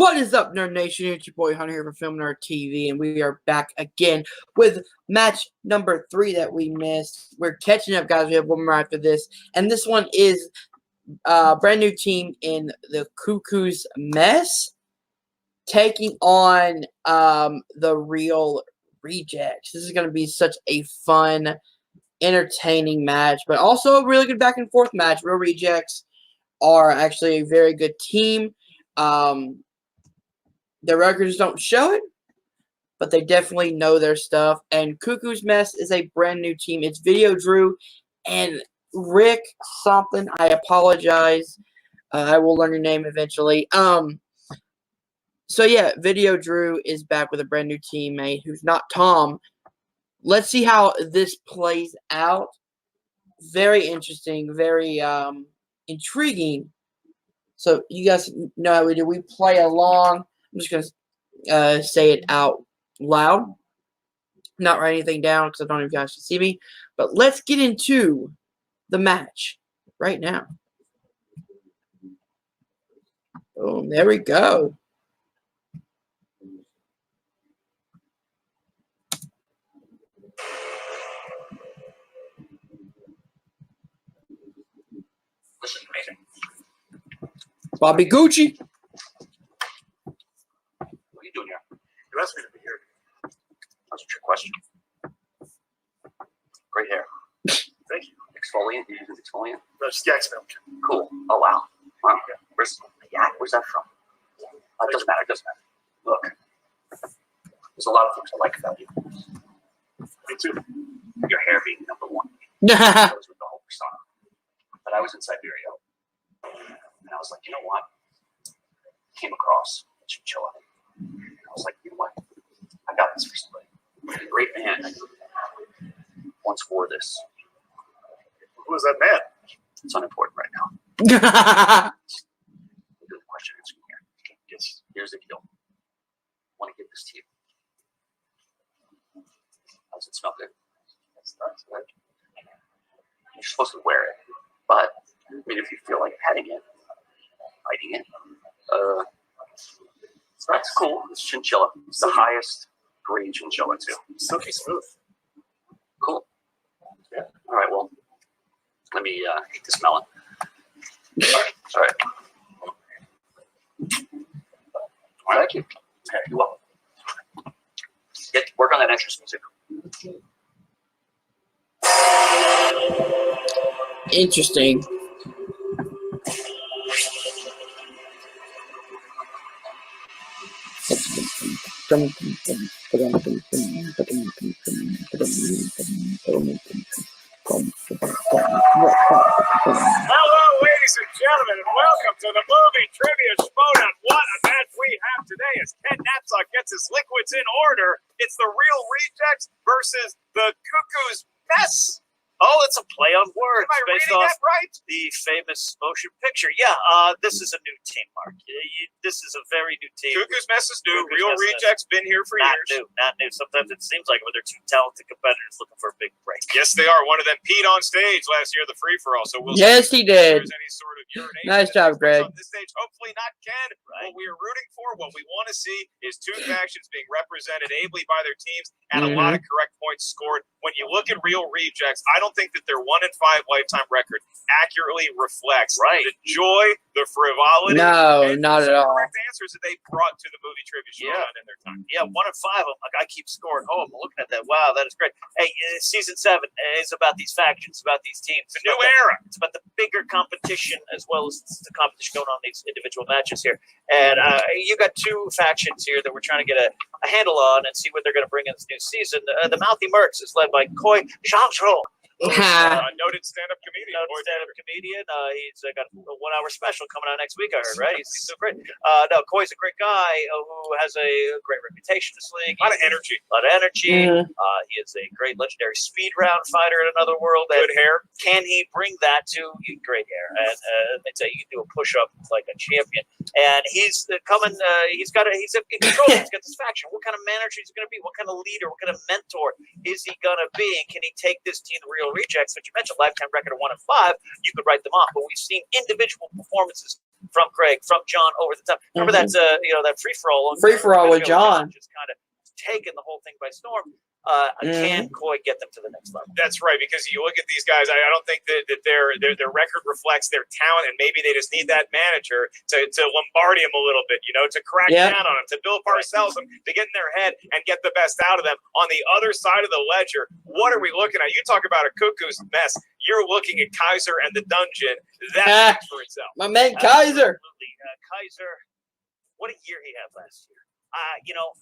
What is up, Nerd Nation? It's your boy Hunter here from Film Nerd TV, and we are back again with match number 3 that we missed. We're catching up, guys. We have one more after this, and this one is a brand new team in the Cuckoo's Mess, taking on the Real Rejects. This is going to be such a fun, entertaining match, but also a really good back and forth match. Real Rejects are actually a very good team. Their records don't show it, but they definitely know their stuff. And Cuckoo's Mess is a brand new team. It's Video Drew and Rick something. I apologize. I will learn your name eventually. So yeah, Video Drew is back with a brand new teammate who's not Tom. Let's see how this plays out. Very interesting, very intriguing. So you guys know how we do. We play along. I'm just going to say it out loud. Not write anything down because I don't know if you guys can see me. But let's get into the match right now. Boom, there we go. Listen, Mason. Bobby Gucci. What are you doing here? You asked me to be here. That's your question. Great hair. Thank you. Exfoliant? You use exfoliant? No, just Yak's milk. Cool. Oh, wow. Wow. Yeah. Where's that from? It doesn't matter. It doesn't matter. Look. There's a lot of things I like about you. Me too. Your hair being number one. That was with the whole persona. But I was in Siberia. And I was like, you know what? Came across a chinchilla. And I was like, you know what? I got this for somebody. A great man once wore this. Who is that man? It's unimportant right now. We'll do the question answering here. Yes. Here's the deal. I want to give this to you. How does it smell good? That's nice, right? You're supposed to wear it. But, I mean, if you feel like petting it, biting it, that's cool. It's chinchilla. It's the highest grade chinchilla, too. Silky smooth. Cool. Yeah. All right, well, let me get to smell it. All right. Thank you. Okay, you're welcome. Work on that entrance music. Interesting. Hello, ladies and gentlemen, and welcome to the movie Trivia Schmoedown. What a match we have today as Ken Napzok gets his liquids in order. It's the Real Rejects versus the Cuckoo's Mess. Oh, it's a play on words. Am I based reading off that right? the famous motion picture. Yeah, this is a new team, Mark. This is a very new team. Cuckoo's Mess is new. Cuckoo's Real Mess is Rejects been here for years. Not new. Sometimes it seems like when they're two talented competitors looking for a big break. Yes, they are. One of them peed on stage last year at the free-for-all. So we'll Yes, see he if did. there's any sort of urination Nice that job, takes place Greg. on this stage. Hopefully not Ken. Right. What we are rooting for, what we want to see, is two factions being represented ably by their teams and a lot of correct points scored. When you look at Real Rejects, I don't think that their 1-5 lifetime record accurately reflects the joy, the frivolity, No, and not at the all. correct answers that they brought to the movie Trivia Showdown in their time. Yeah, 1-5. I keep scoring. Oh, I'm looking at that. Wow, that is great. Hey, season 7 is about these factions, about these teams. It's a new era. It's about the bigger competition as well as the competition going on in these individual matches here. And you got two factions here that we're trying to get a handle on and see what they're going to bring in this new season. The Mouthy Mercs is led by Koi Shangzhou. Noted stand-up comedian. He's got a 1-hour special coming out next week, I heard, right? He's so great. Koi's a great guy who has a great reputation in this league. A lot of energy. He is a great legendary speed round fighter in another world. Good hair. Can he bring that to great hair? And they say you can do a push-up like a champion. And he's coming. He's in control. He's got this faction. What kind of manager is he going to be? What kind of leader? What kind of mentor is he going to be? And can he take this team, the Real Rejects, which you mentioned, lifetime record of 1-5? You could write them off, but we've seen individual performances from Greg, from John over the top. Remember that that free for all with John. Just kind of taking the whole thing by storm. Can Coy get them to the next level? That's right, because you look at these guys. I don't think that their record reflects their talent, and maybe they just need that manager to Lombardi them a little bit, to crack down on them, to Bill Parcells them, to get in their head and get the best out of them. On the other side of the ledger, what are we looking at? You talk about a Cuckoo's mess. You're looking at Kaiser and the dungeon. That speaks for itself. My man Kaiser. Kaiser, what a year he had last year.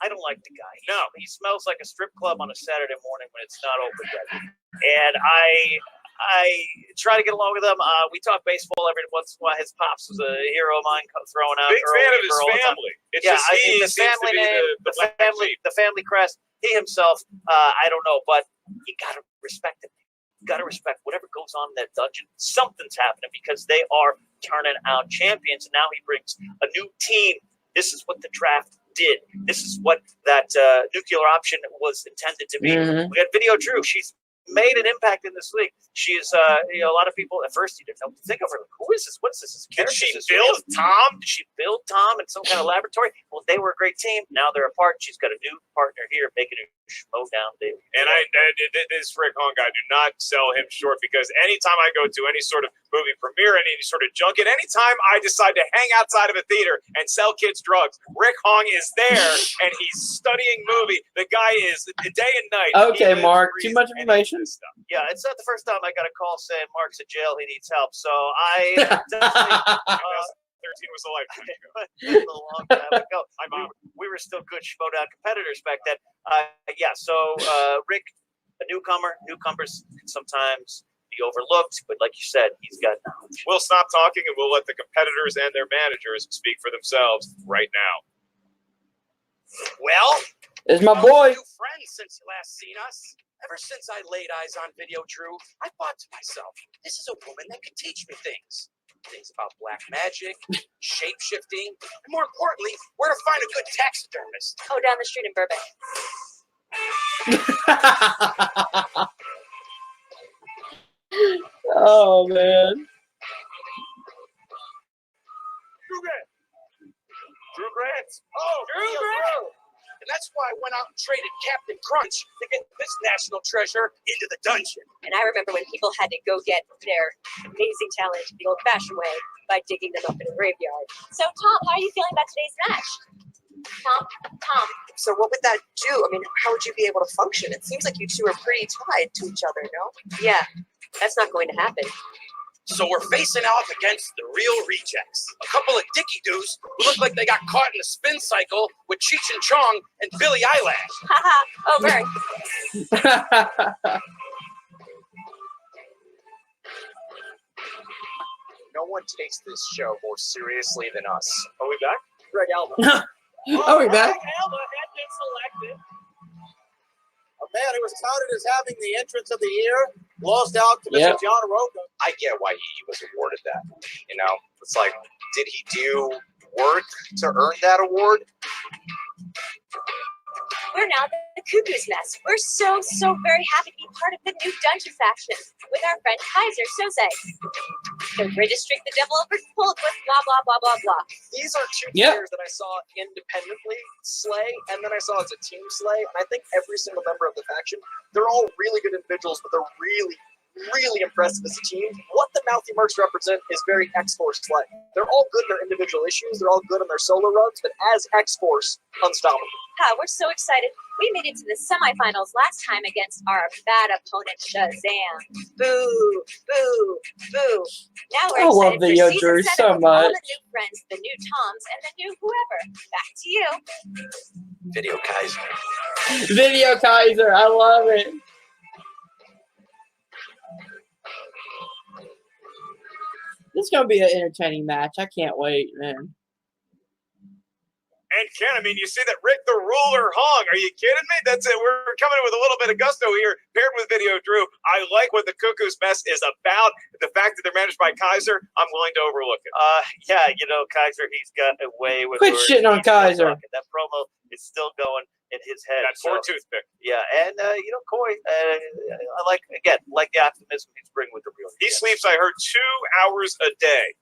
I don't like the guy. No, he smells like a strip club on a Saturday morning when it's not open yet. And I try to get along with him. We talk baseball every once in a while. His pops was a hero of mine, throwing out. Big fan of his family. It's just the family name, the family crest. He himself, I don't know, but you gotta respect him. You gotta respect whatever goes on in that dungeon. Something's happening because they are turning out champions. And now he brings a new team. This is what the draft did. This is what that nuclear option was intended to be. We got Video Drew. She's made an impact in this league. She's a lot of people at first you didn't know what to think of her. Like, who is this? What's this? Did she build Tom? Did she build Tom in some kind of laboratory? Well, they were a great team. Now they're apart. She's got a new partner here making a Schmoedown baby. And this Rick Hong guy, do not sell him short, because anytime I go to any sort of movie premiere, any sort of junket, anytime I decide to hang outside of a theater and sell kids drugs, Rick Hong is there and he's studying movie. The guy is day and night. Okay, Mark, too much information. Yeah, it's not the first time I got a call saying Mark's in jail, he needs help. So I definitely 13 was a lifetime ago. a long time ago. We were still good Schmoedown competitors back then. So Rick, a newcomer. Newcomers can sometimes be overlooked, but like you said, he's got knowledge. We'll stop talking and we'll let the competitors and their managers speak for themselves right now. Well, It's my boy. New friends since you last seen us. Ever since I laid eyes on Video Drew, I thought to myself, this is a woman that could teach me things. Things about black magic, shape-shifting, and more importantly, where to find a good taxidermist. Oh, down the street in Burbank. Oh, man. Drew Grant. Oh, Drew Grant! And that's why I went out and traded Captain Crunch to get this national treasure into the dungeon. And I remember when people had to go get their amazing talent the old-fashioned way by digging them up in a graveyard. So, Tom, how are you feeling about today's match? Tom. So what would that do? I mean, how would you be able to function? It seems like you two are pretty tied to each other, no? Yeah, that's not going to happen. So we're facing off against the real rejects. A couple of dicky-doos who look like they got caught in a spin cycle with Cheech and Chong and Billy Eyelash. Haha, over. No one takes this show more seriously than us. Are we back? Greg Alba. Oh, we back? Alba had been selected. A man who was touted as having the entrance of the year lost out to Mr. John Roca. I get why he was awarded that. It's like, did he do work to earn that award? We're now the Cuckoo's Mess. We're so very happy to be part of the new dungeon faction with our friend Kaiser Soze. The greatest trick the devil ever pulled was blah, blah, blah, blah, blah. These are two players that I saw independently slay, and then I saw as a team slay. And I think every single member of the faction, they're all really good individuals, but they're really, really impressive as a team. What the Mouthy Mercs represent is very X-Force slay. They're all good in their individual issues. They're all good on their solo runs, but as X-Force, unstoppable. We're so excited. We made it to the semifinals last time against our bad opponent, Shazam. Boo, boo, boo. Now we're excited for Video season Drew 7 so with all much. the new friends, the new Toms, and the new whoever. Back to you. Video Kaiser. Video Kaiser. I love it. This is going to be an entertaining match. I can't wait, man. And Ken, you see that Rick the Ruler hung. Are you kidding me? That's it. We're coming in with a little bit of gusto here, paired with Video Drew. I like what the Cuckoo's Mess is about. The fact that they're managed by Kaiser, I'm willing to overlook it. Kaiser, he's got a way with Quit shitting on Kaiser. That promo is still going in his head. That poor toothpick. Yeah, and Coy, I like the optimism he's bringing with the real. He sleeps, I heard, 2 hours a day.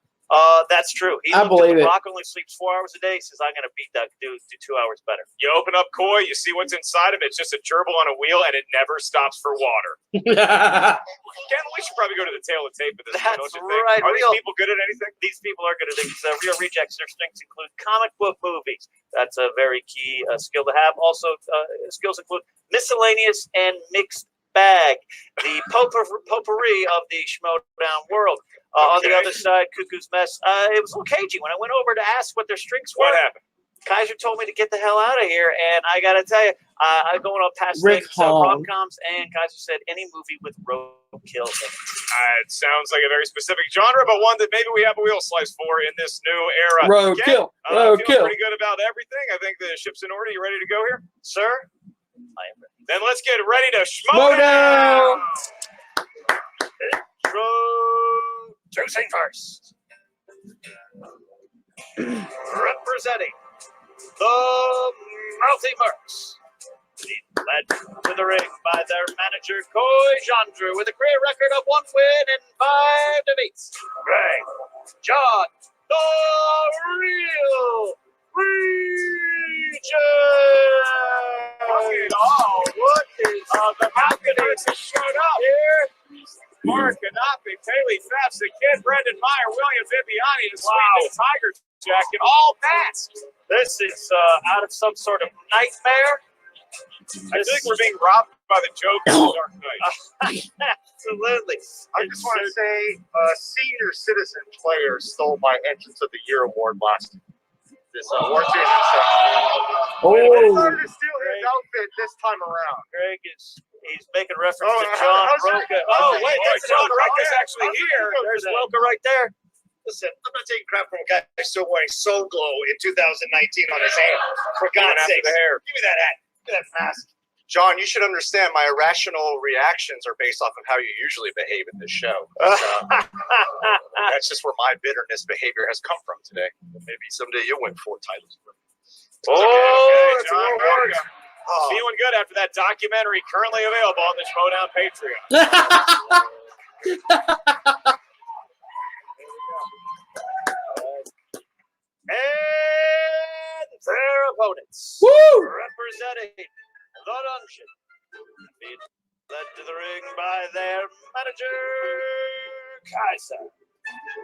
That's true. I believe it. Rock only sleeps 4 hours a day. He says, I'm going to beat that dude do 2 hours better. You open up koi, you see what's inside of it. It's just a gerbil on a wheel, and it never stops for water. Ken, we should probably go to the tail of tape at this point, don't you think? Right. Are these people good at anything? These people are good at things. Real Rejects, their strengths include comic book movies. That's a very key skill to have. Also, skills include miscellaneous and mixed bag, the potpourri of the Schmoedown world. On the other side, Cuckoo's Mess. It was a little cagey when I went over to ask what their strengths were. What happened? Kaiser told me to get the hell out of here, and I got to tell you, I'm going up past Rick rom-coms, and Kaiser said any movie with roadkill in it. It sounds like a very specific genre, but one that maybe we have a wheel slice for in this new era. Roadkill. Feeling Roadkill. pretty good about everything. I think the ship's in order. You ready to go here? Sir, I am ready. Then let's get ready to Schmoedown. Introducing first, representing the Mouthy Mercs, led to the ring by their manager Koi Jandru with a career record of 1 win and 5 defeats. Greg, John, the Real Reject. What is the Falcons has showed up here? Mark Ganapi, Paley Phelps, the kid, Brendan Meyer, William Bibiani, the sweet new Tiger jacket, all masked. This is out of some sort of nightmare. I think we're being robbed by the Joker in the Dark Knight. Absolutely. I just want to say a senior citizen player stole my Entrance of the Year award last this award season. So I decided to steal his outfit this time around. Greg he's making reference to John Roca. Oh, wait, John Roca's actually here. There's Roca right there. Listen, I'm not taking crap from a guy who's still wearing Soul Glow in 2019 on his hand. For God's sake, the hair. give me that hat. Give me that mask. John, you should understand my irrational reactions are based off of how you usually behave in this show. That's just where my bitterness behavior has come from today. Maybe someday you'll win 4 titles. Okay, John Roca. Feeling good after that documentary currently available on the Schmoedown Patreon. And their opponents. Woo! Representing the Dungeon. Being led to the ring by their manager, Kaiser.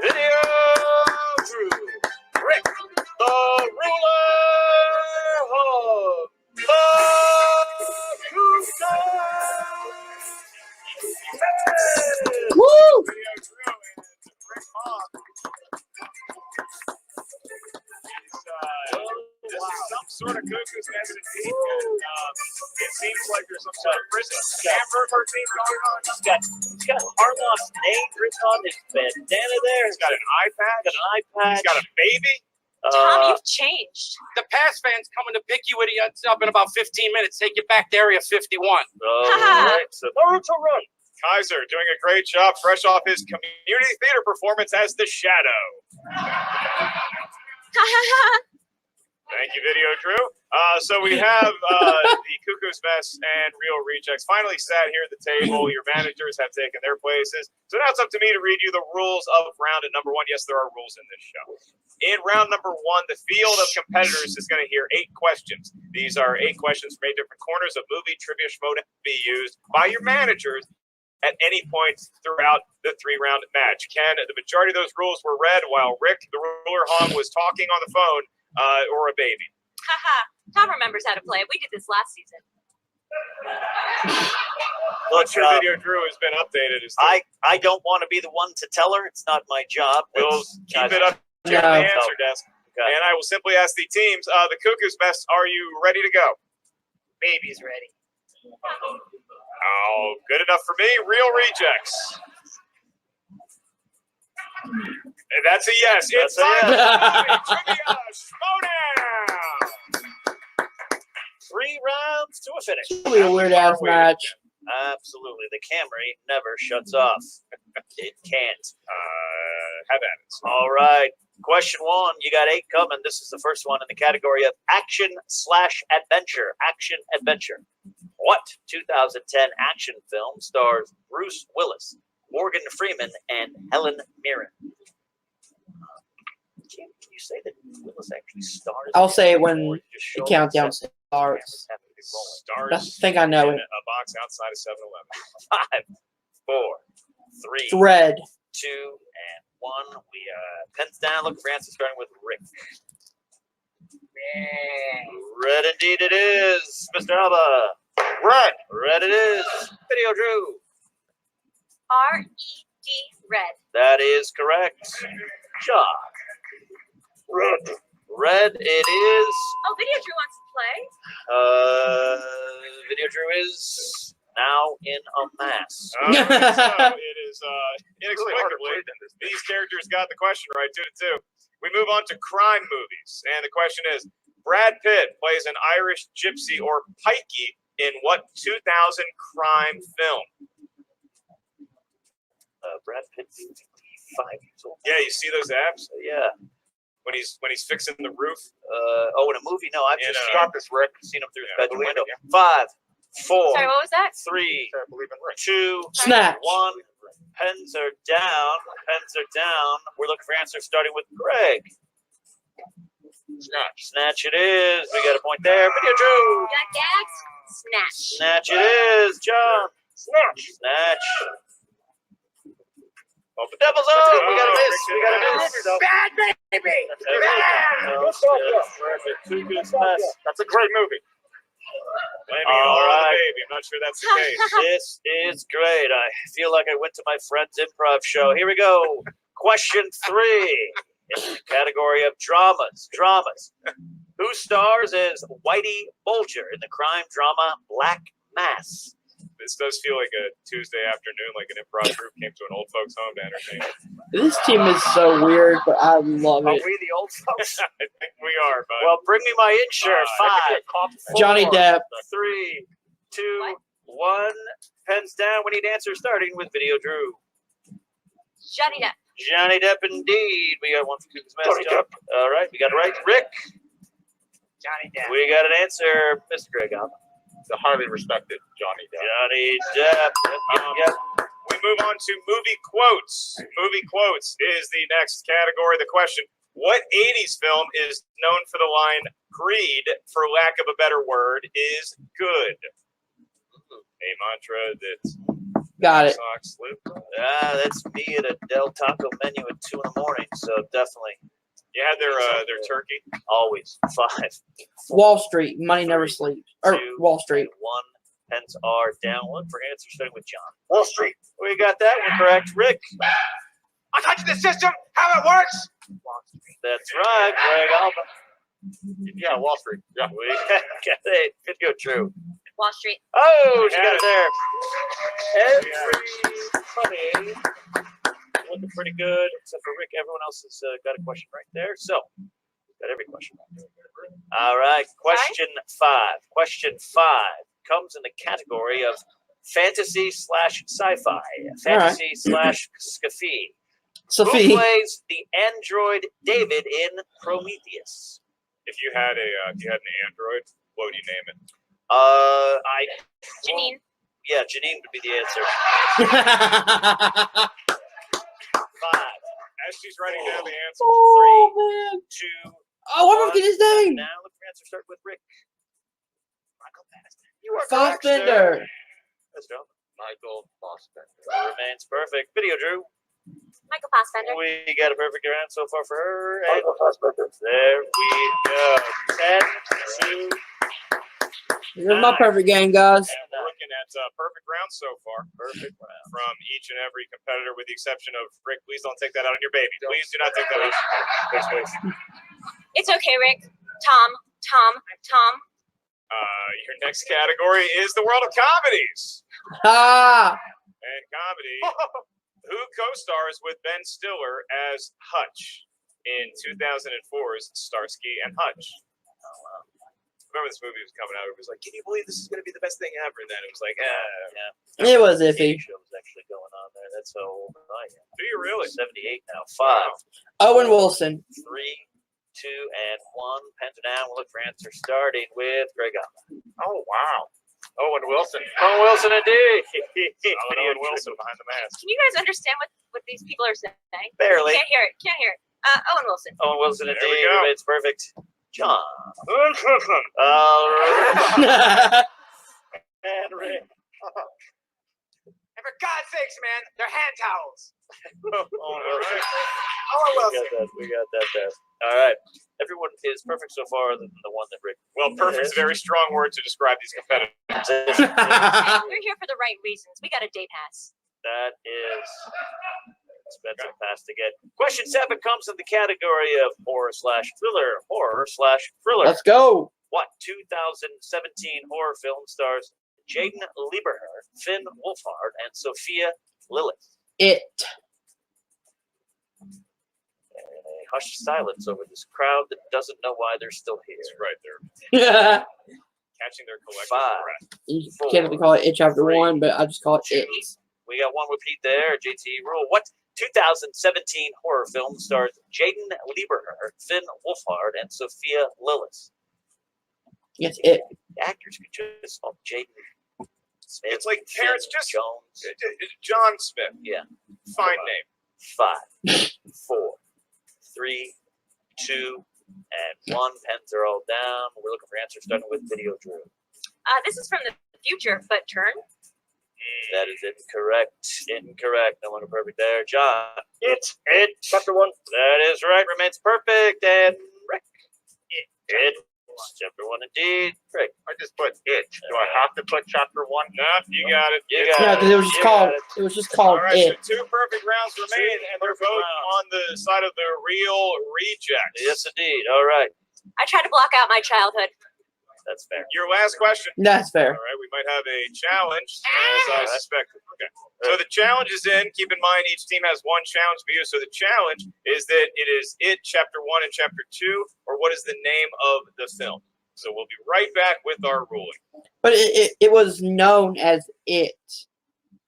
Video Drew. Rick, the ruler of the Cuckoo. Woo! Video Drew and Rick Hahn. This is some sort of Cuckoo's Nest indeed. It seems like there's some sort of prison camper routine going on. He's got Harloff's name written on his bandana there. He's got an iPad. He's He's got a baby. Tom, you've changed. The pass van's coming to pick you up in about 15 minutes. Take you back to Area 51. Right, so Naruto run. Kaiser doing a great job, fresh off his community theater performance as the Shadow. Thank you, Video Drew. So we have the Cuckoo's Mess and Real Rejects finally sat here at the table. Your managers have taken their places. So now it's up to me to read you the rules of round number 1. Yes, there are rules in this show. In round number 1, the field of competitors is going to hear 8 questions. These are 8 questions from 8 different corners of movie trivia Schmoedown to be used by your managers at any point throughout the 3-round match. Ken, the majority of those rules were read while Rick, the ruler Hong, was talking on the phone, or a baby. Tom remembers how to play. We did this last season. Look, Video Drew has been updated. I don't want to be the one to tell her. It's not my job. We'll keep it up to the answer desk. Okay. And I will simply ask the teams, the Cuckoo's Mess, are you ready to go? Baby's ready. Oh, good enough for me. Real Rejects. And that's a yes. It's time for Trivia Schmoedown. 3 rounds to a finish. Really a weird ass match. Absolutely. The Camry never shuts off. It can't. Have at it. All right. Question 1. You got 8 coming. This is the first one in the category of action/adventure. Action-adventure. What 2010 action film stars Bruce Willis, Morgan Freeman, and Helen Mirren? say that Willis actually stars? I'll in say it or when you just show the up countdown and set the starts. cameras happen to be rolling? I Stars think I know in it. a box outside of 7-Eleven. 5, 4, 3, It's red. 2, and 1. We pens down. Look for answers starting with Rick. Red indeed it is, Mr. Alba. Red. Red it is. Video Drew. R-E-D, red. That is correct. John. Red. Red it is. Oh, Video Drew wants to play. Video Drew is now in a mass. So it is inexplicably these characters got the question right 2-2. We move on to crime movies, and the question is: Brad Pitt plays an Irish gypsy or pikey in what 2000 crime film? Brad Pitt, 5 years old. Yeah, you see those abs Yeah. when he's fixing the roof. In a movie? No, I've just Stop this, Rick. seen him through Yeah, his bedroom believe window. it, 5, 4, Sorry, what was that? 3, I believe in Rick. 2, Snatch. 1. Pens are down. Pens are down. We're looking for answers starting with Greg. Snatch. Snatch it is. We got a point there. Video Drew. Got gags? Snatch. Snatch it is. John. Snatch. Snatch. Oh, the devil's on. We got a miss. We got a miss. Bad baby. Perfect. Cuckoo's mess. That's a great movie. Blaming it all on right. the baby. I'm not sure that's the case. This is great. I feel like I went to my friend's improv show. Here we go. Question 3 in the category of dramas. Who stars as Whitey Bulger in the crime drama Black Mass? This does feel like a Tuesday afternoon, like an improv group came to an old folks' home to entertain. This team is so weird, but I love Are it. we the old folks? I think we are, but Well, bring me my inshirt. 5, 4, Johnny Depp. 3, 2, 1. Pens down. We need answers starting with Video Drew. Johnny Depp. Johnny Depp, indeed. We got one for Cuckoo's Mess. Johnny Depp. All right, we got it right. Rick, Johnny Depp. we got an answer. Mr. Greg Alba. The highly respected Johnny Depp. Johnny Depp. Yep. we move on to movie quotes. Movie quotes is the next category. The question: What 80s film is known for the line "Greed, for lack of a better word, is good"? A mantra that's Got it. Socks slip. That's me at a Del Taco menu at 2 a.m. So definitely, You had their turkey. always 5. Wall Street. Money never sleeps. Or 2, Wall Street. 1. Pens are down. Look for answers starting with John. Wall Street. We got that one correct. Rick, I touch the system. How it works. that's right. Greg Alba. Yeah, Wall Street. Yeah. We got it. Could go true. Wall Street. Oh, she got it there. Everybody looking pretty good, except for Rick. Everyone else has got a question right there. So, got every question right. All right. Question 5. Question 5 comes in the category of fantasy / sci-fi. Fantasy / sci-fi. Who Sophie. plays the android David in Prometheus? If you had an android, what would you name it? Janine. Yeah, Janine would be the answer. 5. As she's writing down the answer. Oh, man. 2. Oh, I forget his name. Now look for answer. Start with Rick. Michael Madison. You are Fassbender. Let's go. Michael Fassbender. Remains perfect. Video Drew. Michael Fassbender. We got a perfect round so far for her. And Michael Fassbender. there we go. 10, 2. This is my perfect game, guys. And we're looking at perfect rounds so far. Perfect round. From each and every competitor, with the exception of Rick. Please don't take that out on your baby. Please do not take that out. It's okay, Rick. Tom. Your next category is the world of comedies. Ah. And comedy. Who co-stars with Ben Stiller as Hutch in 2004's Starsky and Hutch? Remember this movie was coming out. It was like, can you believe this is going to be the best thing ever? And then it was like, Yeah. It was iffy. Show was actually going on there. That's how old I am. Do you really? 78 now. 5, Owen Wilson. 3, 2, and 1. Pens are down. We'll look for answers starting with Greg Alba. Oh, wow. Owen Wilson. Owen Wilson, indeed. Owen Wilson behind the mask. Can you guys understand what these people are saying? Barely. Can't hear it. Owen Wilson. Owen Wilson, There we indeed. go. It's perfect. John. All right. And Rick. And for God's sakes, man, they're hand towels. Owen Wilson. Owen Wilson. We got that there. All right. Everyone is perfect so far, other than the one that Rick. Well, perfect's a very strong word to describe these competitors. We're here for the right reasons. We got a day pass. That is expensive pass to get. Question 7 comes in the category of horror/thriller. Horror/thriller. Let's go. What 2017 horror film stars Jaden Lieberher, Finn Wolfhard, and Sophia Lilith? It. And a hushed silence over this crowd that doesn't know why they're still here. That's right. They're You catching their collective 5. breath. can't really call it It Chapter 1, but I just call it It. We got one repeat there. JT rule. What 2017 horror film stars Jaden Lieberher, Finn Wolfhard, and Sophia Lilith? Yes, It. Actors could just call Jaden Smith. It's like Finn parents just Jones. John Smith. Yeah. Fine name. 5, 4, 3, 2, and 1. Pens are all down. We're looking for answers starting with Video Drew. This is from the future, but turn. That is incorrect. Incorrect. No longer perfect there. John. It. Chapter 1. That is right. Remains perfect. And Rick. It. Chapter 1 indeed. Rick. I just put it. Do I have to put chapter 1? No, you got it. You It's- got Yeah, because it was just You called. got it. It was just called All right, It. so 2 perfect rounds remain, and they're perfect both rounds. on the side of the real rejects. Yes, indeed. All right. I tried to block out my childhood. That's fair. Your last question. That's All fair. right, we might have a challenge, as I suspected. Okay. So the challenge is in. Keep in mind, each team has 1 challenge for you. So the challenge is that it is It Chapter 1 and Chapter 2, or what is the name of the film? So we'll be right back with our ruling. But it was known as It.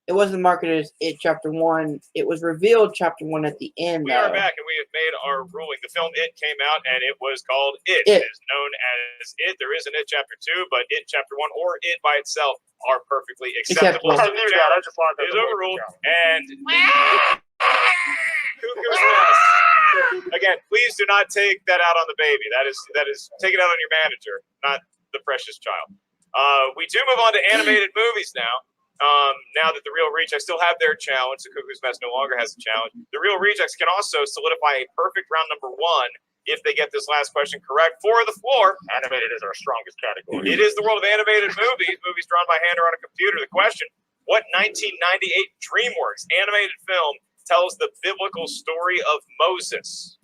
It wasn't marketed as It Chapter 1. It was revealed Chapter 1 at the end, We are though. back, and we have made our ruling. The film It came out, and it was called It. It. It is known as It. There is an It Chapter 2, but It Chapter 1 or It by itself are perfectly acceptable. Acceptable. So I the knew that. I challenge just wanted is to overruled, and Cuckoo's Nest. Again, please do not take that out on the baby. That is take it out on your manager, not the precious child. We do move on to animated movies now. Now that the Real Rejects still have their challenge, the Cuckoo's Nest no longer has a challenge. The Real Rejects can also solidify a perfect round number 1 if they get this last question correct for the floor. Animated is our strongest category. It is the world of animated movies drawn by hand or on a computer. The question: what 1998 DreamWorks animated film tells the biblical story of Moses?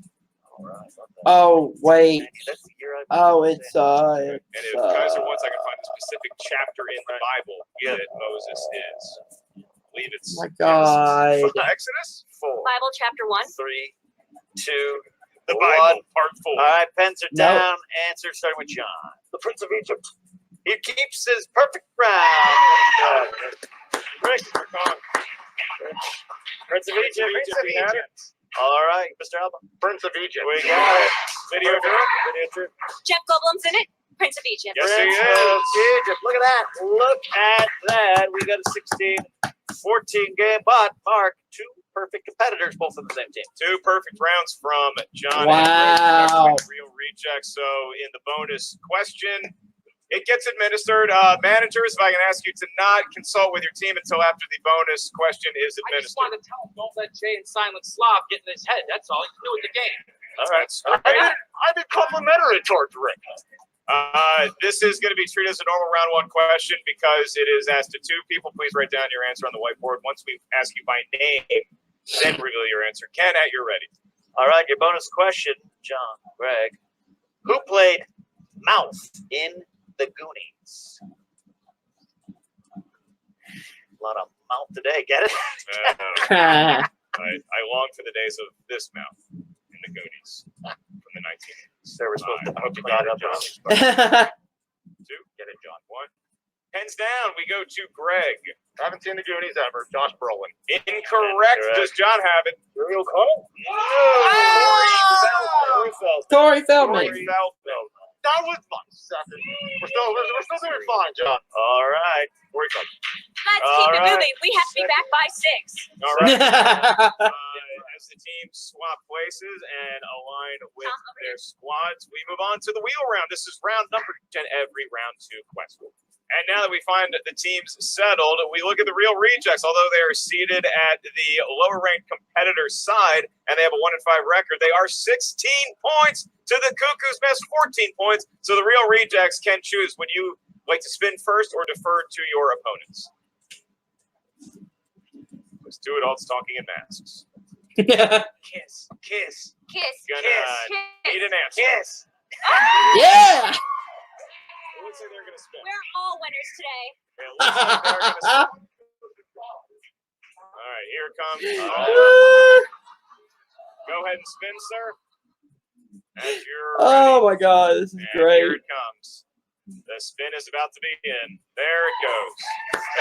All right. Oh, wait. That's the year I Oh, it's, And if Kaiser wants, I can find the specific chapter in the Bible that Moses is. I believe it's my God. Exodus 4, Bible chapter 1. 3, 2, the 1. Bible, part 4. All right, pens are Nope. down. Answer starting with John. The Prince of Egypt. He keeps his perfect round. Rick. Prince of Egypt. Prince of Egypt. All right, Mr. Alba. Prince of Egypt. We got it. Video Video. Jeff Goldblum's in it. Prince of Egypt. Yes, he Prince is. of Egypt. Look at that. Look at that. We got a 16-14 game, but Mark, 2 perfect competitors, both on the same team. 2 perfect rounds from John Wow. and Real Rejects. So in the bonus question, it gets administered. Managers, if I can ask you to not consult with your team until after the bonus question is I just administered. wanted to tell him, don't let Jay and Silent Slav get in his head. That's all. He's new at the game. All right. I've been complimentary towards Rick. This is going to be treated as a normal round 1 question because it is asked to 2 people. Please write down your answer on the whiteboard. Once we ask you by name, then reveal your answer. Ken, you're ready. All right, your bonus question, John, Greg. Who played Mouth in The Goonies? A lot of mouth today, get it? I long for the days of this mouth in the Goonies from the 1980s. They were supposed to I hope you clean got it it, up. John. 2, get it, John. 1. Pens down. We go to Greg. Haven't seen the Goonies ever. Josh Brolin. Incorrect. Does John have it? Uri O'Connell? Tori Feldman. Corey Feldman. That was fun. We're still doing fine, John. All right. Uri Feldman. Let's All keep it right. moving. We have to be back by 6. All right. As the teams swap places and align with their squads, we move on to the wheel round. This is round number 10, every round 2 question. And now that we find the teams settled, we look at the real rejects. Although they are seated at the lower-ranked competitor's side and they have a 1-5 record, they are 16 points to the Cuckoo's best 14 points. So the real rejects can choose. Would you like to spin first or defer to your opponents? Let's do it all talking in masks. Kiss. Kiss. Gonna need an answer. Kiss. Yeah. It looks like they're gonna spin. We're all winners today. It looks like they're gonna spin. All right, here it comes. Go ahead and spin, sir. As you're Oh ready. my God, this is And great. here it comes. The spin is about to begin. There it goes.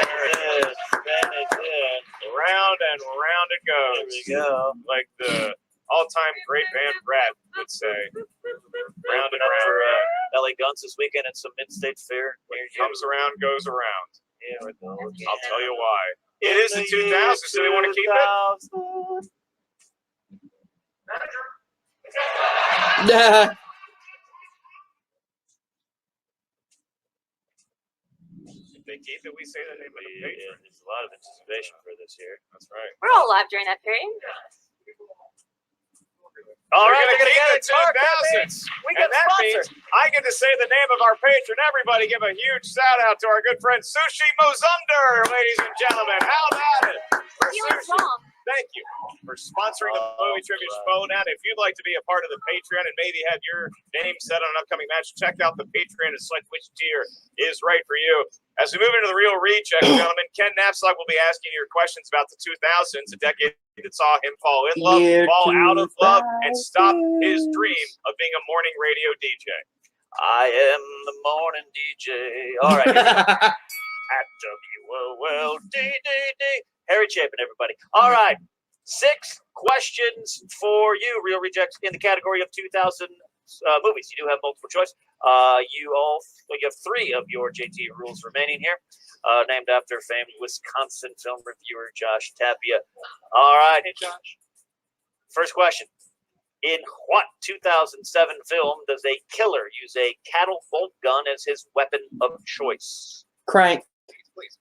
There it is. Then it's in. Round and round it There goes. we go. Like the all-time great band Rat would say. Round and Up for round. LA Guns this weekend at some mid-state fair. Near you. Comes around, goes around. Here we go. I'll tell you why. It is the 2000s, so they want to keep it. Yeah. If they keep it, we say the name of the patron. There's a lot of anticipation for this year. That's right. We're all alive during that period. All We're right, gonna we're keep gonna it get it. 2000s. We And got that sponsored. means I get to say the name of our patron. Everybody give a huge shout out to our good friend Sushi Mozunder, ladies and gentlemen. How about it? For Feeling Sushi. wrong. Thank you for sponsoring the movie trivia Schmoedown. If you'd like to be a part of the Patreon and maybe have your name set on an upcoming match, check out the Patreon and select which tier is right for you. As we move into the real reject, gentlemen, Ken Knapsack will be asking your questions about the 2000s, a decade that saw him fall in love, Year fall out of love, and stop 2000. his dream of being a morning radio DJ. I am the morning DJ. All right. Here we go. At WOLDDD. Harry Chapin, everybody. All right. 6 questions for you, Real Rejects, in the category of 2000 movies. You do have multiple choice. You have 3 of your JT rules remaining here, named after famed Wisconsin film reviewer Josh Tapia. All right. Hey, Josh. First question. In what 2007 film does a killer use a cattle bolt gun as his weapon of choice? Crank. Please.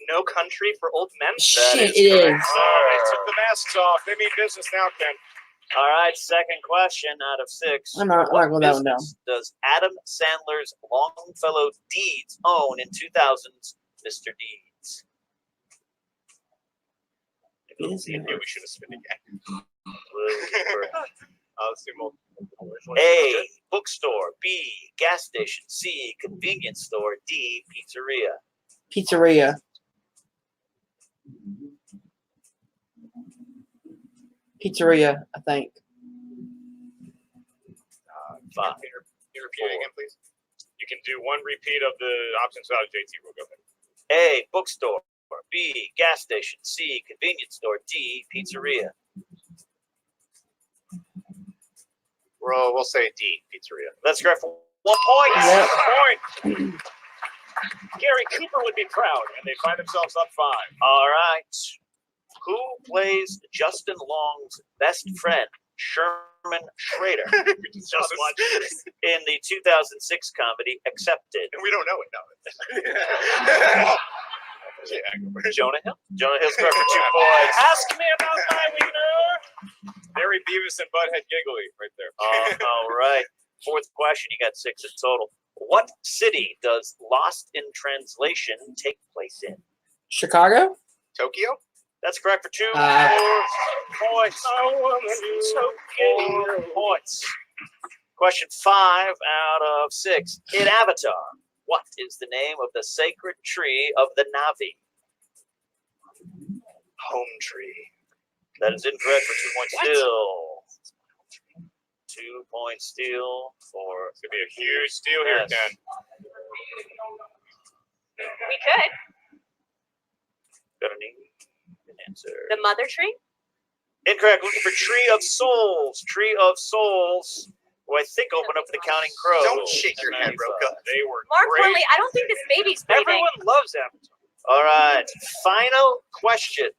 No Country for Old Men? Shit, it is. Oh, they took the masks off. They mean business now, Ken. All right, second question out of 6. I'm not going that one down. business does Adam Sandler's Longfellow Deeds own in 2000's Mr. Deeds? Yes, Yeah, we should have spit again. Well, Let's do multiple. A, bookstore. B, gas station. C, convenience store. D, pizzeria. Pizzeria. Pizzeria, I think. Five. Can you repeat it again, please? You can do one repeat of the options without JT. We'll go ahead. A, bookstore. B, gas station. C, convenience store. D, pizzeria. We'll say D, pizzeria. That's correct for 1 point. Yep. 1 point. Gary Cooper would be proud, and they find themselves up 5. All right. Who plays Justin Long's best friend, Sherman Schrader, in the 2006 comedy Accepted? And we don't know it now. Yeah. Jonah Hill. Jonah Hill's correct for 2 points. Ask me about my wiener. Very Beavis and Butthead giggly right there. All right. 4th question. You got 6 in total. What city does Lost in Translation take place in? Chicago? Tokyo? That's correct for 2 points. 4 points. Question 5 out of 6. In Avatar, what is the name of the sacred tree of the Na'vi? Home tree. That is incorrect for 2 points still. 2 points still for. It's going to be a huge steal here, Yes. Ken. We could. Gonna need an answer. The mother tree? Incorrect. Looking for Tree of Souls. Tree of Souls. Who I think opened up for the Counting Crows. Don't shake your head, Roka. They were More great. importantly, I don't think this baby's breathing. Everyone loves Avatar. All right. Final question.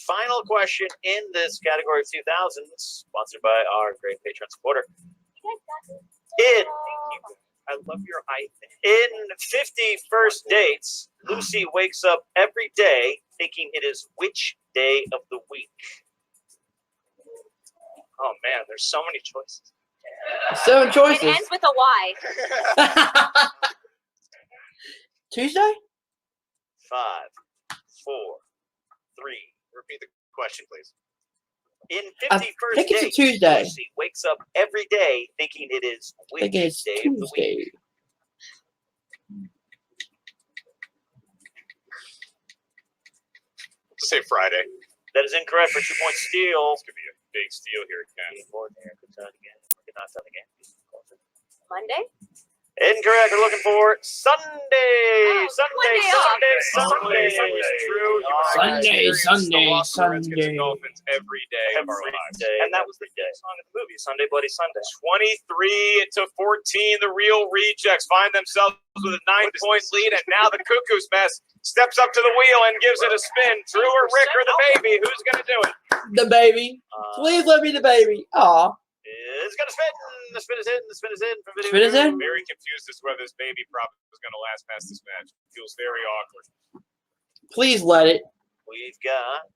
Final question in this category of 2000s, sponsored by our great Patreon supporter. In I love your eye thing. In 50 First Dates, Lucy wakes up every day thinking it is which day of the week? Oh man, there's so many choices. 7 It choices. ends with a Y. Tuesday? 5, 4, 3. Repeat the question, please. In I 50 First think it's a Dates, Tuesday. Lucy wakes up every day thinking it is I which think it's day of the week? Tuesday. Say Friday. That is incorrect for 2 points steal. This could be a big steal here, Ken. Monday? Incorrect. We're looking for Sunday. Sunday. one day off. Sunday. Sunday is true. You Sunday, experience Sunday, the loss of the Redskins Sunday. and Dolphins every day of our Every lives. day. And that was the song of the movie, Sunday Bloody Sunday. 23-14, the Real Rejects find themselves with a 9-point lead, and now the Cuckoo's Mess steps up to the wheel and gives it a spin. Drew or Rick or the baby, who's going to do it? The baby. Please let me the baby. Aw. Is going to spin. The spin is in. The spin is in. From video Spin is in? Very confused as to whether this baby prop is going to last past this match. Feels very awkward. Please let it. We've got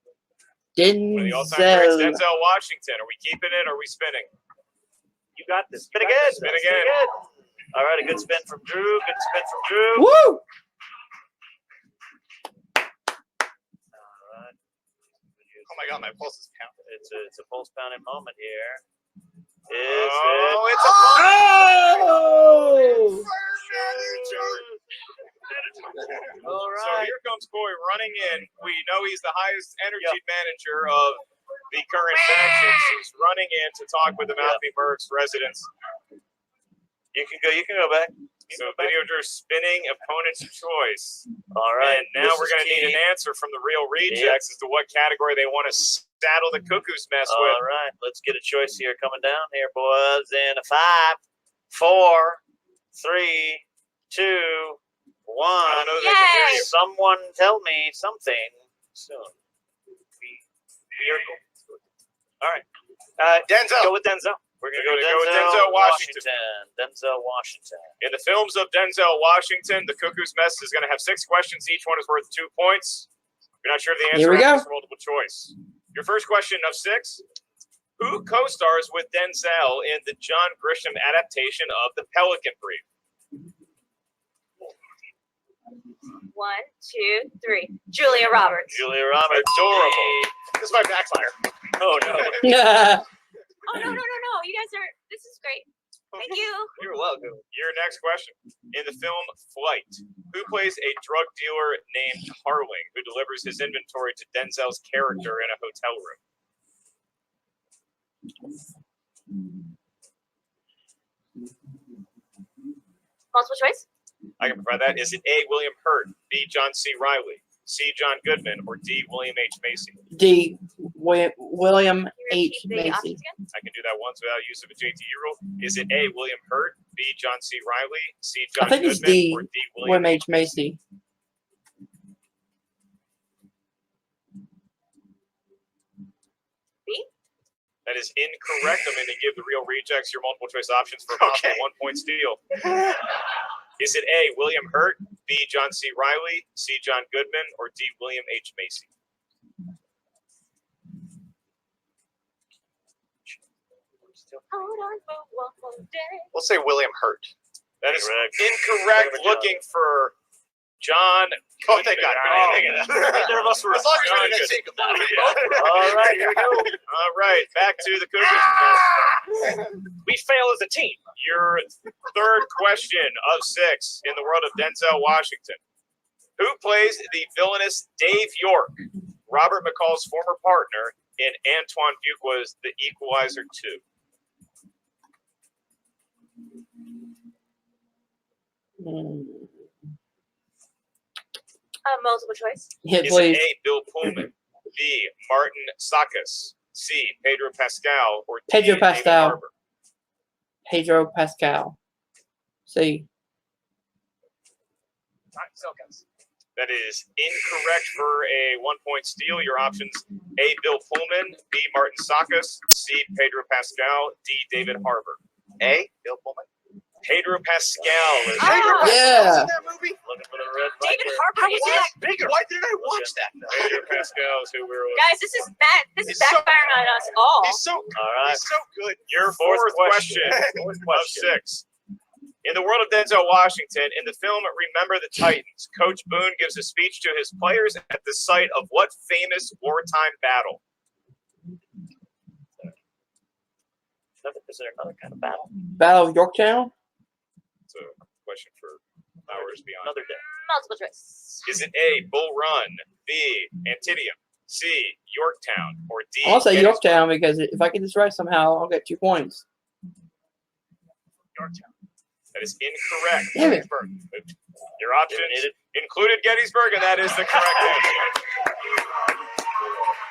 One of the all-time greats, Denzel. Denzel Washington. Are we keeping it or are we spinning? You got this. Spin again. Spin again. All right, a good spin from Drew. Good spin from Drew. Woo! All right. Oh my God, my pulse is pounding. It's a pulse pounding moment here. Oh, it's a Oh! All So right. here comes Corey running in. We know he's the highest energy manager of the current factions. He's running in to talk with the Malfi Mercs residents. You can go back. So Video Drew spinning opponent's choice. All right. And now we're going to need an answer from the Real Rejects as to what category they want to saddle the Cuckoo's Mess with. All right. Let's get a choice here coming down here, boys. In a 5, 4, 3, 2, 1. I don't know that they can hear you. Someone tell me something soon. All right. Denzel. Go with Denzel. We're going to Go with Denzel Washington. Denzel Washington. In the films of Denzel Washington, the Cuckoo's Mess is going to have 6 questions. Each one is worth 2 points. If you're not sure of the answer, Here we go. ask multiple choice. Your first question of 6. Who co-stars with Denzel in the John Grisham adaptation of The Pelican Brief? 1, 2, 3. Julia Roberts. Julia Roberts. Adorable. This is my backfire. Oh, no. Oh, no. You guys are, this is great. Thank you. You're welcome. Your next question. In the film Flight, who plays a drug dealer named Harling who delivers his inventory to Denzel's character in a hotel room? Multiple choice? I can provide that. Is it A, William Hurt, B, John C. Riley, C, John Goodman, or D, William H. Macy? D. William H. Repeat the Macy. options again? I can do that once without use of a JTE rule. Is it A, William Hurt, B, John C. Riley, C, I John think it's Goodman, D. or D, William H. Macy. B? That is incorrect. I'm going to give the Real Rejects your multiple choice options for a possible 1-point steal. Is it A, William Hurt, B, John C. Riley, C, John Goodman, or D, William H. Macy? Hold on for one more day. We'll say William Hurt. That is Correct. incorrect. Correct. Looking for John. Oh, thank God. Neither of us were. As long as John we didn't Goodman. take him. All right, here we go. All right, back to the Cuckoo's. We fail as a team. Your third question of 6 in the world of Denzel Washington. Who plays the villainous Dave York, Robert McCall's former partner in Antoine Fuqua's The Equalizer 2? Multiple choice. Hit, Is please. it A, Bill Pullman, B, Martin Sakis, C, Pedro Pascal, or D, Pedro David Pascal. Harbour? Pedro Pascal. C. That is incorrect for a 1-point steal. Your options: A. Bill Pullman, B. Martin Sakis, C. Pedro Pascal, D. David Harbour. A. Bill Pullman. Pedro Pascal is Yeah. in that movie. Looking for the red David viper. Harbour is that. Bigger. Why didn't I watch that? Pedro Pascal is who we're with. Guys, this is bad. This is He's so- backfiring on us all. He's so All right. he's so good. Your fourth question Fourth of question. 6. In the world of Denzel Washington, in the film Remember the Titans, Coach Boone gives a speech to his players at the site of what famous wartime battle? Is there another kind of battle? Battle of Yorktown? It's a question for hours beyond. Another day. Multiple choice. Is it A, Bull Run, B, Antietam, C, Yorktown, or D, I'll say Gettysburg? Yorktown because if I get this right somehow, I'll get 2 points. Yorktown. That is incorrect. Damn it. Gettysburg. Your options included Gettysburg, and that is the correct answer.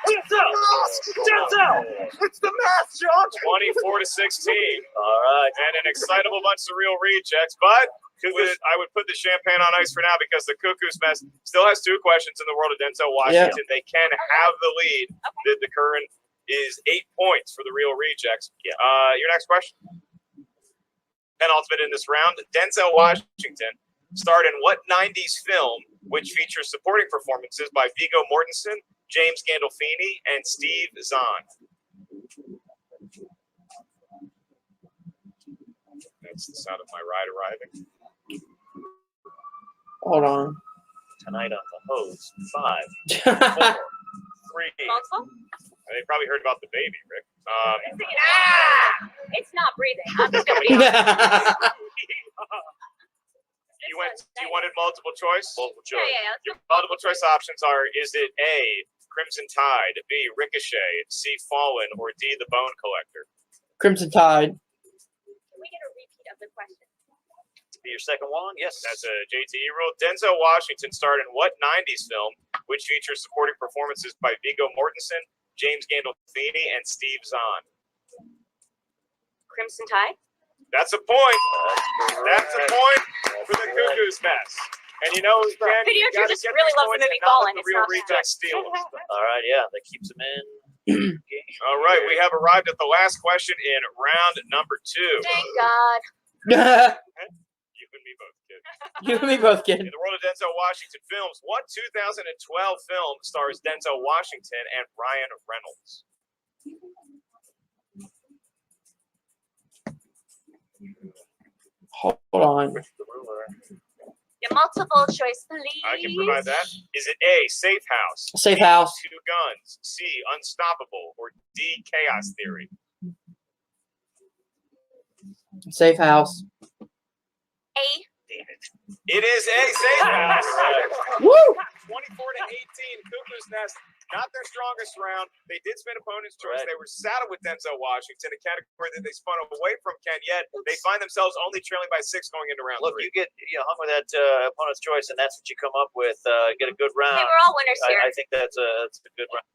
Denzel! It's the math, John. 24 to 16. All right. And an excitable bunch of real rejects, but I would put the champagne on ice for now because the Cuckoo's Mess still has 2 questions in the world of Denzel Washington. They can have the lead. The current is 8 points for the real rejects. Yeah. Your next question. Penultimate in this round. Denzel Washington starred in what 90s film which features supporting performances by Viggo Mortensen, James Gandolfini, and Steve Zahn? That's the sound of my ride arriving. Hold on. Tonight on the hose. 5, 4, 3. Multiple? They probably heard about the baby, Rick. It's not breathing. I'm just gonna be honest. You wanted multiple choice? Multiple Yeah, choice. yeah, yeah. Your multiple choice options are: is it A, Crimson Tide, B, Ricochet, C, Fallen, or D, The Bone Collector? Crimson Tide. Can we get a repeat of the question? Be your second one? Yes. That's a JTE rule. Denzel Washington starred in what 90s film which features supporting performances by Viggo Mortensen, James Gandolfini, and Steve Zahn? Crimson Tide? That's a point. That's a point for the Cuckoo's Mess. And you know, Ken, Video you Drew gotta just get really these loves the points movie and not let Fallen. the It's real not bad. rejects steal them. All right, yeah, that keeps them in. All right, we have arrived at the last question in round number 2. Thank God. You and me both, kid. You and me both, kid. In the world of Denzel Washington films, what 2012 film stars Denzel Washington and Ryan Reynolds? Hold on. Your multiple choice, please. I can provide that. Is it A, Safe House? Safe B, House. 2 Guns, C, Unstoppable, or D, Chaos Theory? Safe House. A. It is A, Safe House. Woo! 24 to 18, Cuckoo's Nest. Not their strongest round. They did spin opponent's choice. Right. They were saddled with Denzel Washington, a category that they spun away from Ken, yet they find themselves only trailing by 6 going into round Look, 3. you hung with that opponent's choice, and that's what you come up with. Get a good round. Hey, we're all winners here. I think that's a good round.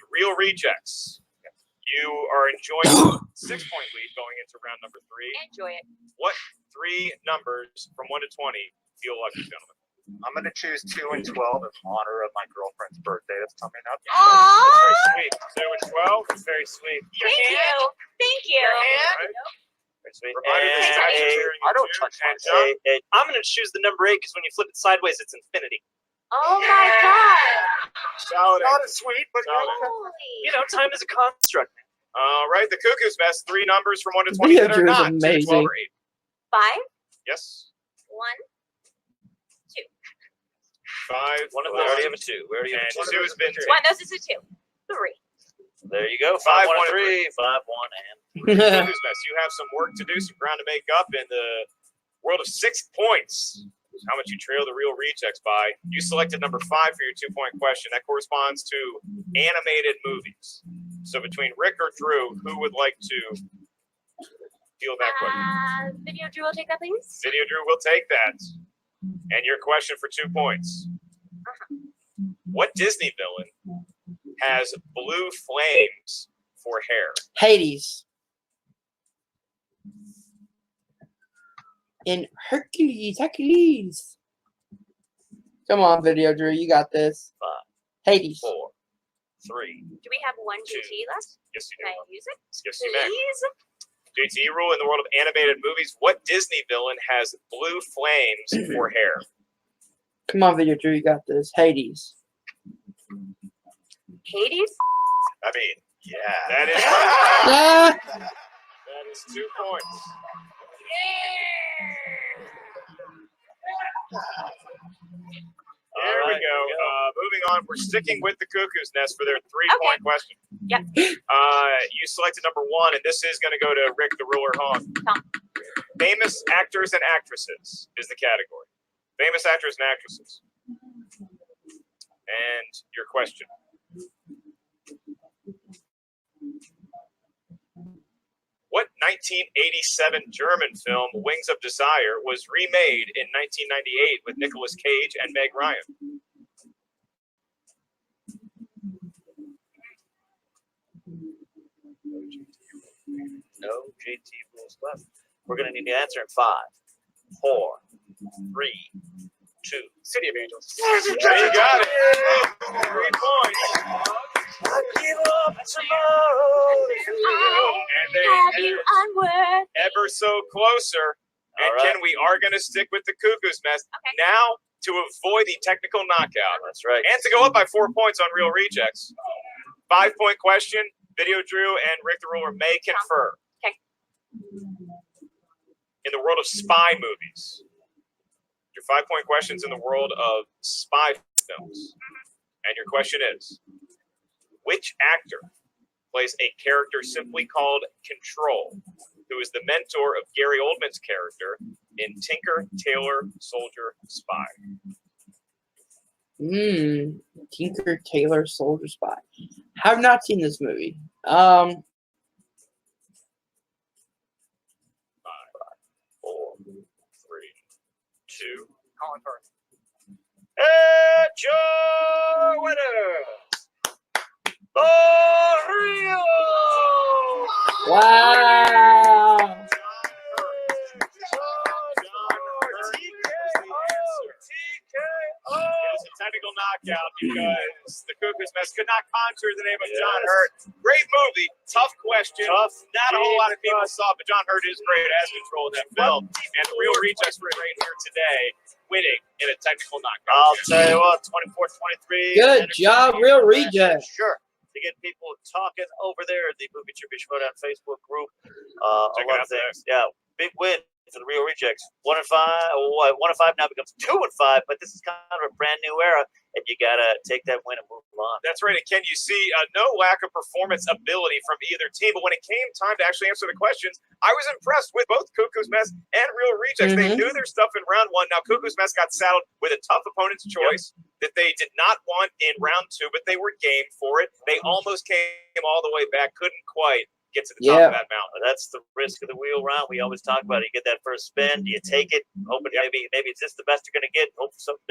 Real rejects. You are enjoying 6-point lead going into round number 3. Enjoy it. What 3 numbers from 1 to 20 feel lucky, gentlemen? I'm going to choose 2 and 12 in honor of my girlfriend's birthday that's coming up. Very Aww. sweet. 2 and 12. It's very sweet. Thank you. Thank you. All right. Very sweet. Provided the And statue Hey, cheering I don't you touch and my John. I'm going to choose the number 8 because when you flip it sideways, it's infinity. Oh my God. Solid. Not as sweet, but Solid. You Holy. know, time is a construct. All right, the Cuckoo's Mess. 3 numbers from 1 to 20 Video that are Drew is not 2 to 12 amazing. or 8. 5, Yes. 1. 5. We already have a 2. We already have And a 2. 2 has been taken. One, those is a 2. 3. There you go. 5, 5, 1, 1, and 3. 5, 1, and Cuckoo's Mess. You have some work to do, some ground to make up in the world of 6 points. How much you trail the real rejects by. You selected number 5 for your 2-point question. That corresponds to animated movies. So between Rick or Drew, who would like to field that question? Video Drew will take that, please. Video Drew will take that. And your question for 2 points. What Disney villain has blue flames for hair? Hades. In Hercules. Come on, Video Drew. You got this. 5, Hades. 4, 3. Do we have one GT left? Yes, you Can do. I use it? Yes, you may. Please? JT rule in the world of animated movies. What Disney villain has blue flames for hair? Come on, Video Drew. You got this. Hades. Hades? I mean, yeah. That is Ah! that is 2 points. There we go. Moving on, we're sticking with the Cuckoo's Nest for their 3-point question. Yep. You selected number 1, and this is going to go to Rick the Ruler Hong. Famous actors and actresses is the category. Famous actors and actresses. And your question. What 1987 German film, Wings of Desire, was remade in 1998 with Nicolas Cage and Meg Ryan? No JT rules left. We're going to need the answer in 5, 4, 3, 2. City of Angels. You got it. 3 points. I give up tomorrow. And Have they you onward? ever so closer. And All right. Ken, we are going to stick with the Cuckoo's Nest Okay. now to avoid the technical knockout That's right. and to go up by 4 points on Real Rejects. 5-point question. Video Drew and Rick the Ruler may confer. Okay. In the world of spy movies, your 5-point questions in the world of spy films. And your question is, which actor plays a character simply called Control, who is the mentor of Gary Oldman's character in Tinker, Tailor, Soldier, Spy? Tinker, Tailor, Soldier, Spy. Have not seen this movie. 5, 4, 3, 2. Colin Firth. And your winner, Rio. Wow. It is a technical knockout because the Cuckoo's Nest could not conjure the name of John Hurt. Great movie, tough question. Not a whole lot of people saw it, but John Hurt is great as Control in that film. And the Real Rejects were right here today, winning in a technical knockout. I'll tell you what, 24-23. Good job, Real Rejects. Sure. To get people talking over there at the Movie Tribute Schmoedown Facebook group. Check A lot it of out things. Yeah, big win for the Real Rejects. 1-5. 1-5 now becomes 2-5, but this is kind of a brand new era, and you got to take that win and move on. That's right. And Ken, you see no lack of performance ability from either team, but when it came time to actually answer the questions, I was impressed with both Cuckoo's Mess and Real Rejects. They knew their stuff in round 1. Now, Cuckoo's Mess got saddled with a tough opponent's choice that they did not want in round 2, but they were game for it. They almost came all the way back, couldn't quite get to the top of that mountain. That's the risk of the wheel round. We always talk about it. You get that first spin, you take it, hoping maybe it's just the best you're going to get. Hope for something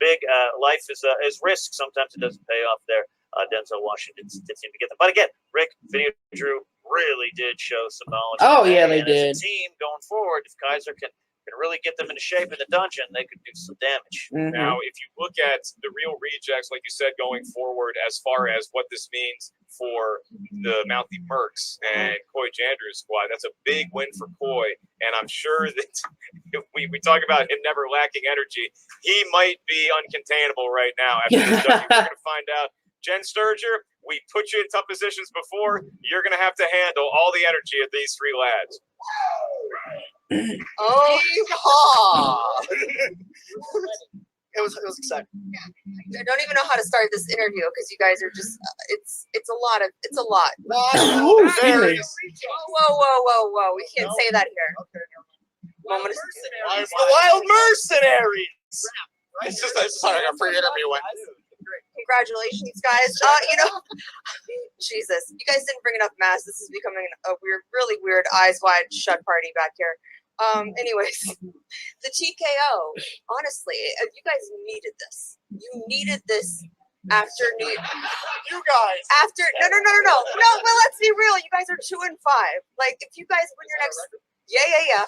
big. Life is risk. Sometimes it doesn't pay off there. Denzel Washington did seem to get them. But again, Rick, Video Drew really did show some knowledge. Oh, yeah, they and did. As a team going forward, if Kaiser can really get them into shape in the dungeon, they could do some damage. Now, if you look at the Real Rejects, like you said, going forward, as far as what this means for the Mouthy Mercs and Coy Jandrew's squad, that's a big win for Coy. And I'm sure that if we talk about him never lacking energy, he might be uncontainable right now. After this W, we're going to find out. Jen Sturger, we put you in tough positions before. You're going to have to handle all the energy of these 3 lads. Oh, it was exciting. I don't even know how to start this interview because you guys are just it's a lot. Ooh, Very. serious. Whoa! We can't say that here. Moment of The Wild Mercenaries. It's just how I got free interview went. Congratulations, guys. Jesus, you guys didn't bring enough masks. This is becoming a really weird, eyes wide shut party back here. Anyways, the TKO. Honestly, you guys needed this. You needed this after New. You guys. After no. Well, let's be real. You guys are 2-5. Like, if you guys win your next, yeah.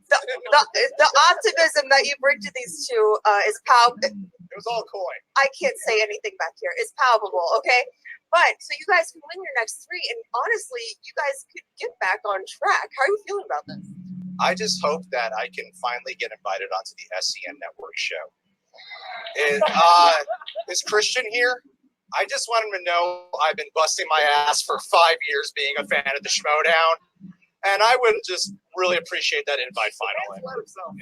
The optimism that you bring to these two is palpable. It was all coy. I can't say anything back here. It's palpable, okay? But so you guys can win your next 3, and honestly, you guys could get back on track. How are you feeling about this? I just hope that I can finally get invited onto the SCN Network show. Is Christian here? I just want him to know I've been busting my ass for 5 years being a fan of the Schmoedown. And I would just really appreciate that invite finally.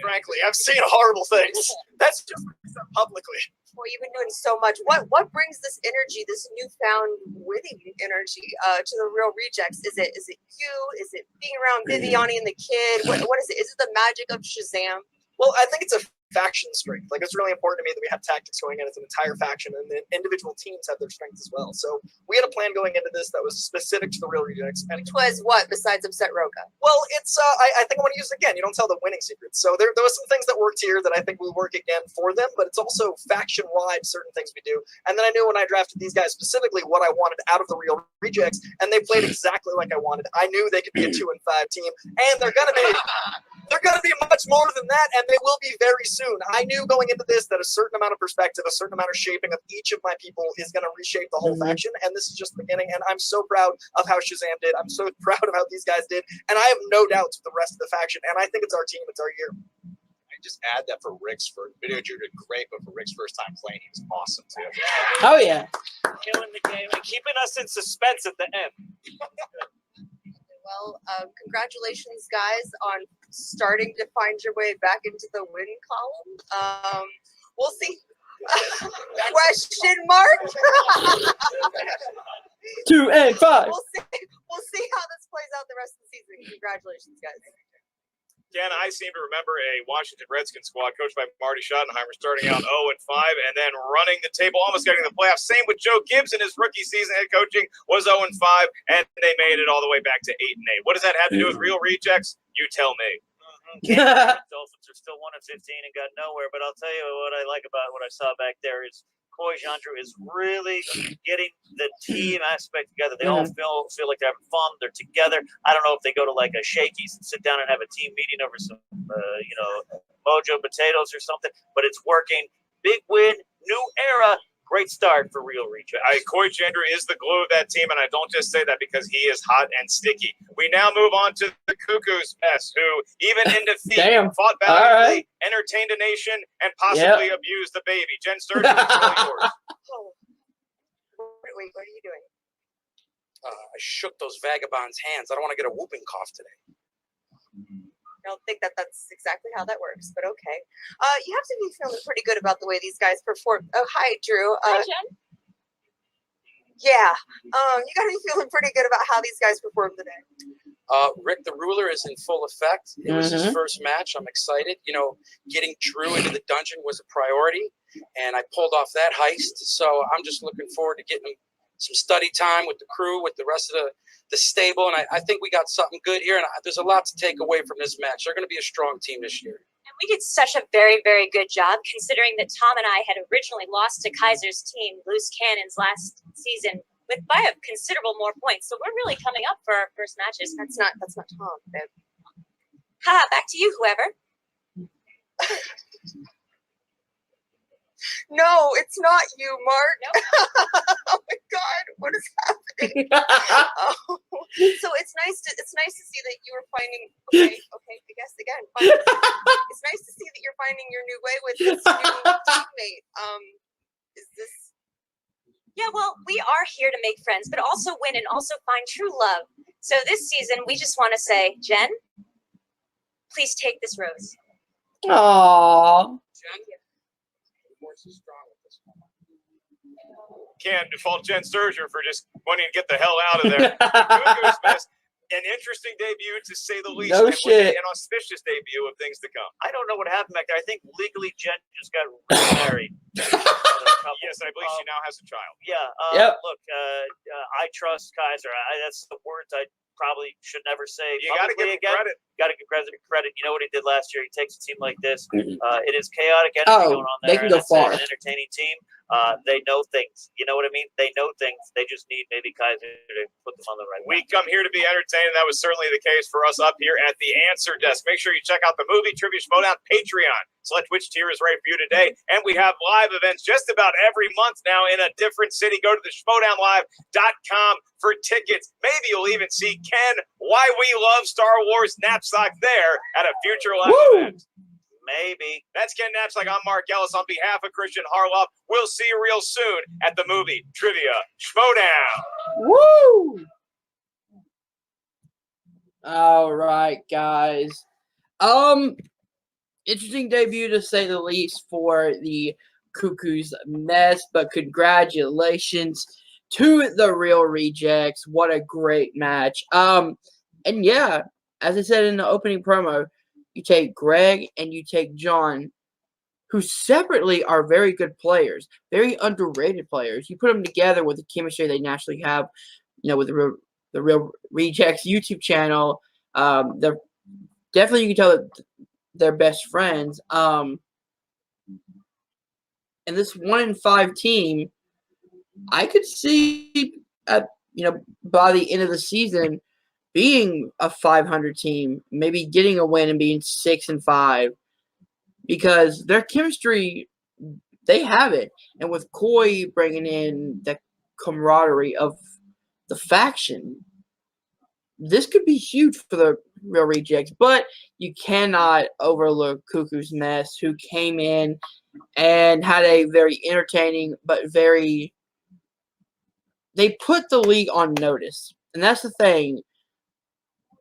Frankly, I've seen horrible things. That's just publicly. Well, you've been doing so much. What brings this energy, this newfound winning energy, to the Real Rejects? Is it you? Is it being around Viviani and the kid? What is it? Is it the magic of Shazam? Well, I think it's a faction strength. Like, it's really important to me that we have tactics going in as an entire faction, and then individual teams have their strengths as well. So we had a plan going into this that was specific to the Real Rejects. And Which was what besides upset Roka? well, it's I think I want to use it again. You don't tell the winning secrets. So there was some things that worked here that I think will work again for them, but it's also faction-wide certain things we do. And then I knew when I drafted these guys specifically what I wanted out of the Real Rejects, and they played exactly like I wanted. I knew they could be a 2-5 team, and they're gonna be much more than that, and they will be very soon. I knew going into this that a certain amount of perspective, a certain amount of shaping of each of my people is going to reshape the whole faction, and this is just the beginning, and I'm so proud of how Shazam did. I'm so proud of how these guys did, and I have no doubts with the rest of the faction, and I think it's our team, it's our year. I just add that for Rick's first video, Drew did great, but for Rick's first time playing, he was awesome too. Oh yeah. Killing the game and keeping us in suspense at the end. Well, congratulations, guys, on starting to find your way back into the win column. We'll see. Question mark? 2 and 5. We'll see how this plays out the rest of the season. Congratulations, guys. Again, I seem to remember a Washington Redskins squad coached by Marty Schottenheimer starting out 0-5 and then running the table, almost getting the playoffs. Same with Joe Gibbs in his rookie season. Head coaching was 0-5, and they made it all the way back to 8-8. What does that have to do with Real Rejects? You tell me. Dolphins are still 1-15 and got nowhere, but I'll tell you what I like about what I saw back there is Coy Jandreau is really getting the team aspect together. They all feel like they're having fun. They're together. I don't know if they go to like a Shakey's and sit down and have a team meeting over some, mojo potatoes or something, but it's working. Big win, new era. Great start for Real Rejects. Coy Jandreau is the glue of that team, and I don't just say that because he is hot and sticky. We now move on to the Cuckoo's mess, who, even in defeat, fought valiantly, entertained a nation, and possibly abused the baby. Jen Sturgeon, it's all yours. Oh. Wait, what are you doing? I shook those vagabonds' hands. I don't want to get a whooping cough today. I don't think that's exactly how that works, but okay. You have to be feeling pretty good about the way these guys perform. Oh, hi, Drew. Hi, Jen. Yeah. You got to be feeling pretty good about how these guys performed today. Rick the Ruler is in full effect. It was his first match. I'm excited. Getting Drew into the dungeon was a priority, and I pulled off that heist. So I'm just looking forward to getting some study time with the crew, with the rest of the stable, and I think we got something good here, and there's a lot to take away from this match. They're going to be a strong team this year. And we did such a very, very good job, considering that Tom and I had originally lost to Kaiser's team, Loose Cannons, last season by a considerable more points. So we're really coming up for our first matches. That's not Tom, babe. Ha! Back to you, whoever. No, it's not you, Mark. Nope. Oh my God, what is happening? So it's nice to see that you were finding. Okay, I guess again. Fine. It's nice to see that you're finding your new way with this new teammate. Is this? Yeah, well, we are here to make friends, but also win and also find true love. So this season, we just want to say, Jen, please take this rose. Aww. Jen, the force is strong with this one. Can't fault Jen Sturgeon for just wanting to get the hell out of there. Cuckoo's mess. An interesting debut, to say the least. No and shit. An auspicious debut of things to come. I don't know what happened back there. I think legally Jen just got remarried. Yes, I believe she now has a child. Yeah. Yep. Look, I trust Kaiser. That's the words I probably should never say. You got to give him credit. Got to give credit. You know what he did last year? He takes a team like this. It is chaotic energy Oh, going on they there. can go and it's far. an entertaining team. They know things. You know what I mean? They know things. They just need maybe Kaiser to put them on the right We path. come here to be entertained. That was certainly the case for us up here at the Answer Desk. Make sure you check out the movie Trivia Schmoedown Patreon. Select which tier is right for you today. And we have live events just about every month now in a different city. Go to the schmoedownlive.com for tickets. Maybe you'll even see Ken, Why We Love Star Wars knapsack there at a future live event. Maybe. That's Ken Knapsack. I'm Mark Ellis. On behalf of Christian Harloff, we'll see you real soon at the movie Trivia Schmoedown. Woo! All right, guys. Interesting debut to say the least for the Cuckoo's mess, but congratulations to the Real Rejects. What a great match. And yeah, as I said in the opening promo, you take Greg and you take John, who separately are very good players, very underrated players. You put them together with the chemistry they naturally have, with the Real Rejects YouTube channel. They're definitely, you can tell that they're best friends. And this 1-5 team, I could see by the end of the season being a 500 team, maybe getting a win and being 6-5, because their chemistry, they have it. And with Coy bringing in the camaraderie of the faction, this could be huge for the Real Rejects. But you cannot overlook Cuckoo's Mess, who came in and had a very entertaining but very... They put the league on notice. And that's the thing.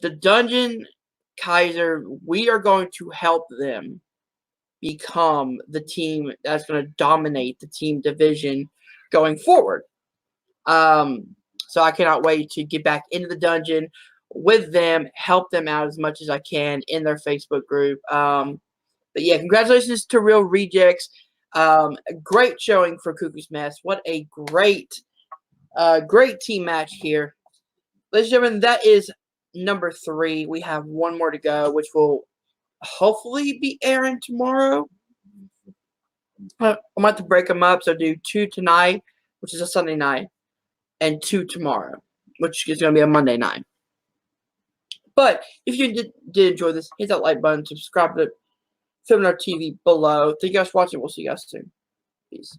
The Dungeon Kaiser, we are going to help them become the team that's going to dominate the team division going forward. So I cannot wait to get back into the dungeon with them, help them out as much as I can in their Facebook group. But yeah, congratulations to Real Rejects. A great showing for Cuckoo's Mess. What a great team match here. Ladies and gentlemen, that is number 3. We have one more to go, which will hopefully be airing tomorrow. I'm about to break them up, so do 2 tonight, which is a Sunday night, and 2 tomorrow, which is going to be a Monday night. But if you did enjoy this, hit that like button, subscribe to Film Our TV below. Thank you guys for watching. We'll see you guys soon. Peace.